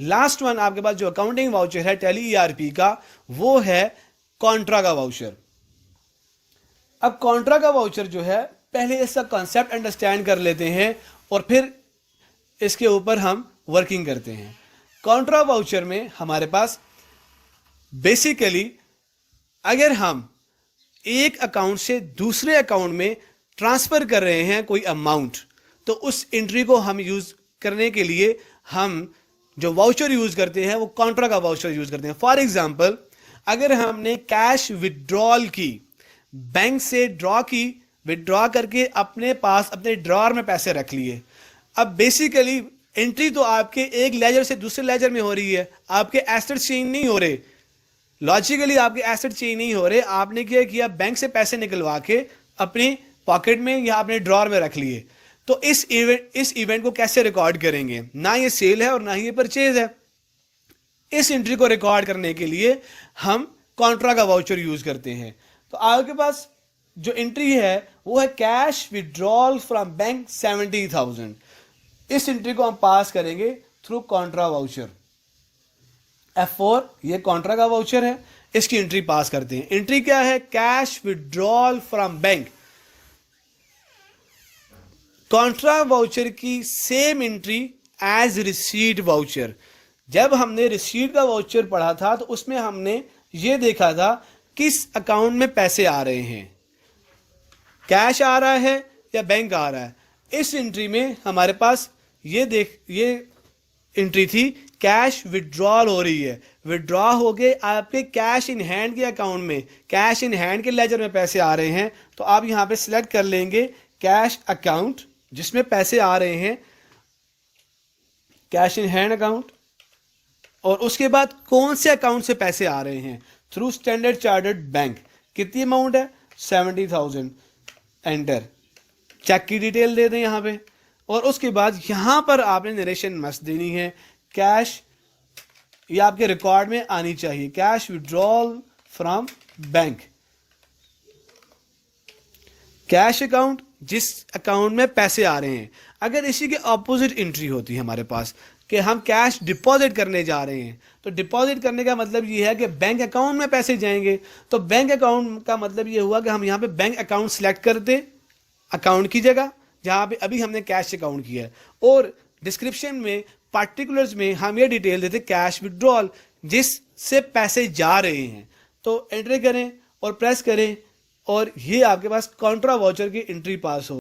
Last one आपके पास जो accounting voucher है टैली ईआरपी का, वो है कॉन्ट्रा का वाउचर। अब कॉन्ट्रा का वाउचर जो है, पहले इसका कॉन्सेप्ट अंडरस्टैंड कर लेते हैं और फिर इसके ऊपर हम वर्किंग करते हैं। कॉन्ट्रा वाउचर में हमारे पास बेसिकली अगर हम एक अकाउंट से दूसरे अकाउंट में ट्रांसफर कर रहे हैं कोई अमाउंट, तो उस एंट्री को हम यूज करने के लिए हम जो वाउचर यूज करते हैं वो कॉन्ट्रा का वाउचर यूज करते हैं। फॉर एग्जांपल, अगर हमने कैश विड्रॉल की, बैंक से ड्रॉ की, विड्रॉ करके अपने पास अपने ड्रॉर में पैसे रख लिए, अब बेसिकली एंट्री तो आपके एक लेजर से दूसरे लेजर में हो रही है, आपके एसेट चेंज नहीं हो रहे, लॉजिकली आपके एसेट चेंज नहीं हो रहे। आपने क्या किया, बैंक से पैसे निकलवा के अपनी पॉकेट में या अपने ड्रॉर में रख लिए। तो इस इवेंट को कैसे रिकॉर्ड करेंगे? ना ये सेल है और ना ही ये परचेज है। इस एंट्री को रिकॉर्ड करने के लिए हम कॉन्ट्रा का वाउचर यूज करते हैं। तो आपके पास जो एंट्री है वो है कैश विड्रॉल फ्रॉम बैंक 70,000। इस एंट्री को हम पास करेंगे थ्रू कॉन्ट्रा वाउचर। F4 ये कॉन्ट्रा का वाउचर है, इसकी एंट्री पास करते हैं। एंट्री क्या है? Cash withdrawal from bank. Contra voucher की same entry as receipt voucher. जब हमने रिसीट का वाउचर पढ़ा था तो उसमें हमने ये देखा था किस अकाउंट में पैसे आ रहे हैं, कैश आ रहा है या बैंक आ रहा है। इस एंट्री में हमारे पास ये एंट्री थी कैश विड्रॉल हो रही है, विड्रॉ हो गए आपके कैश इन हैंड के अकाउंट में, कैश इन हैंड के लेजर में पैसे आ रहे हैं। तो आप यहां पे सिलेक्ट कर लेंगे कैश अकाउंट जिसमें पैसे आ रहे हैं, कैश इन हैंड अकाउंट, और उसके बाद कौन से अकाउंट से पैसे आ रहे हैं, थ्रू स्टैंडर्ड चार्टर्ड बैंक। कितनी अमाउंट है? 70,000। एंटर, चेक की डिटेल दे दें यहां पे, और उसके बाद यहां पर आपने नरेशन मस्ट देनी है। कैश, ये आपके रिकॉर्ड में आनी चाहिए, cash withdrawal from bank, cash account जिस अकाउंट में पैसे आ रहे हैं। अगर इसी के ऑपोजिट एंट्री होती है हमारे पास कि हम कैश डिपॉजिट करने जा रहे हैं, तो डिपॉजिट करने का मतलब ये है कि बैंक अकाउंट में पैसे जाएंगे। तो बैंक अकाउंट का मतलब ये हुआ कि हम यहां पे बैंक अकाउंट सिलेक्ट करते अकाउंट की जगह जहां पे अभी हमने कैश अकाउंट किया है, और डिस्क्रिप्शन में पार्टिकुलर्स में हम ये डिटेल देते कैश विड्रॉल जिससे पैसे जा रहे हैं। तो एंट्री करें और प्रेस करें और ये आपके पास कॉन्ट्रा वाउचर की एंट्री पास हो।